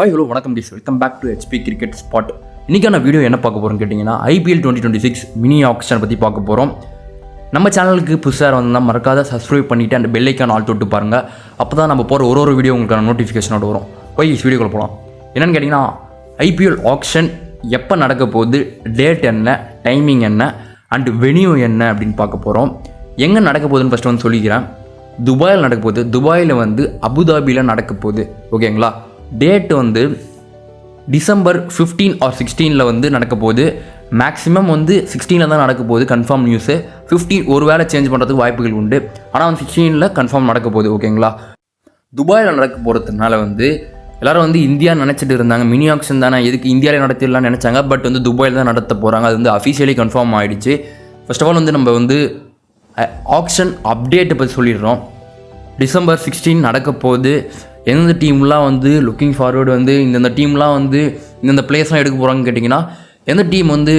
Hi hello வணக்கம் guys, welcome back to HP cricket spot. இன்றைக்கான video என்ன பார்க்க போகிறோம்னு கேட்டிங்கன்னா IPL 2026 மினி ஆக்ஷன் பற்றி பார்க்க போகிறோம். நம்ம சேனலுக்கு புதுசாக வந்தால் மறக்காத சப்ஸ்கிரைப் பண்ணிவிட்டு அந்த பெல் ஐக்கான் ஆல் தொட்டு பாருங்கள். அப்போ தான் நம்ம போகிற ஒரு வீடியோ உங்களுக்கான நோட்டிஃபிகேஷனோட வரும். போய் வீடியோக்குள்ள போகலாம். என்னென்னு கேட்டிங்கன்னா IPL ஆக்ஷன் எப்போ நடக்க போகுது, டேட் என்ன, டைமிங் என்ன அண்ட் வெனியூ என்ன அப்படின்னு பார்க்க போகிறோம். எங்கே நடக்க போகுதுன்னு ஃபஸ்ட்டு வந்து சொல்லிக்கிறேன். துபாயில் நடக்க போகுது. துபாயில் வந்து அபுதாபியில் நடக்க போகுது. ஓகேங்களா? டேட் வந்து டிசம்பர் 15 ஆர் 16 வந்து நடக்க போகுது. மேக்ஸிமம் வந்து 16 தான் நடக்க போகுது. கன்ஃபார்ம் நியூஸு 15 ஒரு வேளை சேஞ்ச் பண்ணுறதுக்கு வாய்ப்புகள் உண்டு. ஆனால் வந்து 16 கன்ஃபார்ம் நடக்க போகுது. ஓகேங்களா? துபாயில் நடக்க போகிறதுனால வந்து எல்லோரும் வந்து இந்தியா நினச்சிட்டு இருந்தாங்க. மினி ஆக்ஷன் தானே, எதுக்கு இந்தியாவிலே நடத்திடலாம் நினச்சாங்க. பட் வந்து துபாயில் தான் நடத்த போகிறாங்க. அது வந்து அஃபிஷியலி கன்ஃபார்ம் ஆகிடுச்சு. ஃபர்ஸ்ட் ஆஃப் ஆல் வந்து நம்ம வந்து ஆக்ஷன் அப்டேட்டை பற்றி சொல்லிடுறோம். டிசம்பர் 16 நடக்க போகுது. எந்தெந்த டீம்லாம் வந்து லுக்கிங் ஃபார்வர்டு வந்து இந்தந்த டீம்லாம் வந்து இந்தந்த பிளேஸ்லாம் எடுக்க போகிறாங்கன்னு கேட்டிங்கன்னா, எந்த டீம் வந்து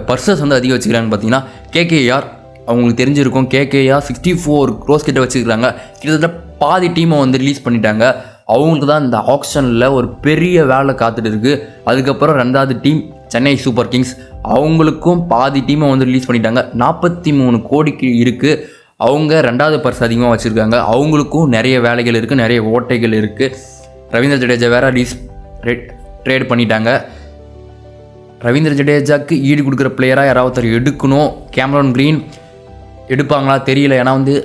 பர்சஸ் வந்து அதிகம் வச்சுக்கிறாங்கன்னு பார்த்தீங்கன்னா KKR. அவங்களுக்கு தெரிஞ்சிருக்கும், KKR 64 crores கிட்ட வச்சுக்கிறாங்க. கிட்டத்தட்ட பாதி டீமை வந்து ரிலீஸ் பண்ணிட்டாங்க. அவங்களுக்கு தான் இந்த ஆக்ஷனில் ஒரு பெரிய வேலை காத்துட்டு இருக்குது. அதுக்கப்புறம் ரெண்டாவது டீம் சென்னை சூப்பர் கிங்ஸ், அவங்களுக்கும் பாதி டீமை வந்து ரிலீஸ் பண்ணிட்டாங்க. 43 கோடிக்கு இருக்குது. அவங்க ரெண்டாவது பர்ஸ் அதிகமாக வச்சுருக்காங்க. அவங்களுக்கும் நிறைய வேலைகள் இருக்குது, நிறைய ஓட்டைகள் இருக்குது. ரவீந்திர ஜடேஜா வேறு ட்ரேட் பண்ணிட்டாங்க. ரவீந்திர ஜடேஜாவுக்கு ஈடு கொடுக்குற பிளேயராக யாராவது எடுக்கணும். கேமரான் கிரீன் எடுப்பாங்களா தெரியல. ஏன்னா வந்து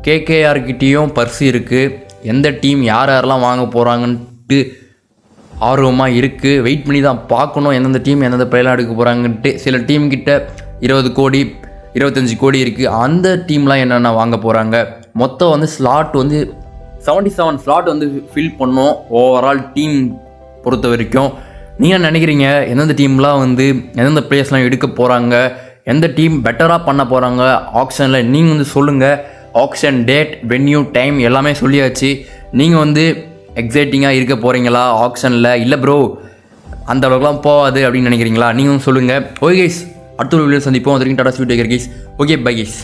KKR கிட்டேயும் பர்ஸ் இருக்குது. எந்த டீம் யாரெல்லாம் வாங்க போகிறாங்கன்ட்டு ஆர்வமாக இருக்குது. வெயிட் பண்ணி தான் பார்க்கணும் எந்தெந்த டீம் எந்தெந்த பிளேயர்லாம் எடுக்க போகிறாங்கன்ட்டு. சில டீம் கிட்ட 20 கோடி 25 கோடி இருக்குது. அந்த டீம்லாம் என்னென்ன வாங்க போகிறாங்க. மொத்தம் வந்து ஸ்லாட் வந்து 77 ஸ்லாட் வந்து ஃபில் பண்ணோம் ஓவரால் டீம் பொறுத்த வரைக்கும். நீங்கள் நினைக்கிறீங்க எந்தெந்த டீம்லாம் வந்து எந்தெந்த பிளேயர்ஸ்லாம் எடுக்க போகிறாங்க, எந்த டீம் பெட்டராக பண்ண போகிறாங்க ஆக்ஷனில், நீங்கள் வந்து சொல்லுங்கள். ஆக்ஷன் டேட், வென்யூ, டைம் எல்லாமே சொல்லியாச்சு. நீங்கள் வந்து எக்ஸைட்டிங்காக இருக்க போகிறீங்களா ஆக்ஷனில்? இல்லை ப்ரோ அந்த அளவுக்குலாம் போகாது அப்படின்னு நினைக்கிறீங்களா? நீங்களும் சொல்லுங்கள். ஓகே கைஸ், அடுத்த ஒரு வீடியோ சந்திப்போம். அது வரைக்கும் Tata sweet guys. Okay bye guys.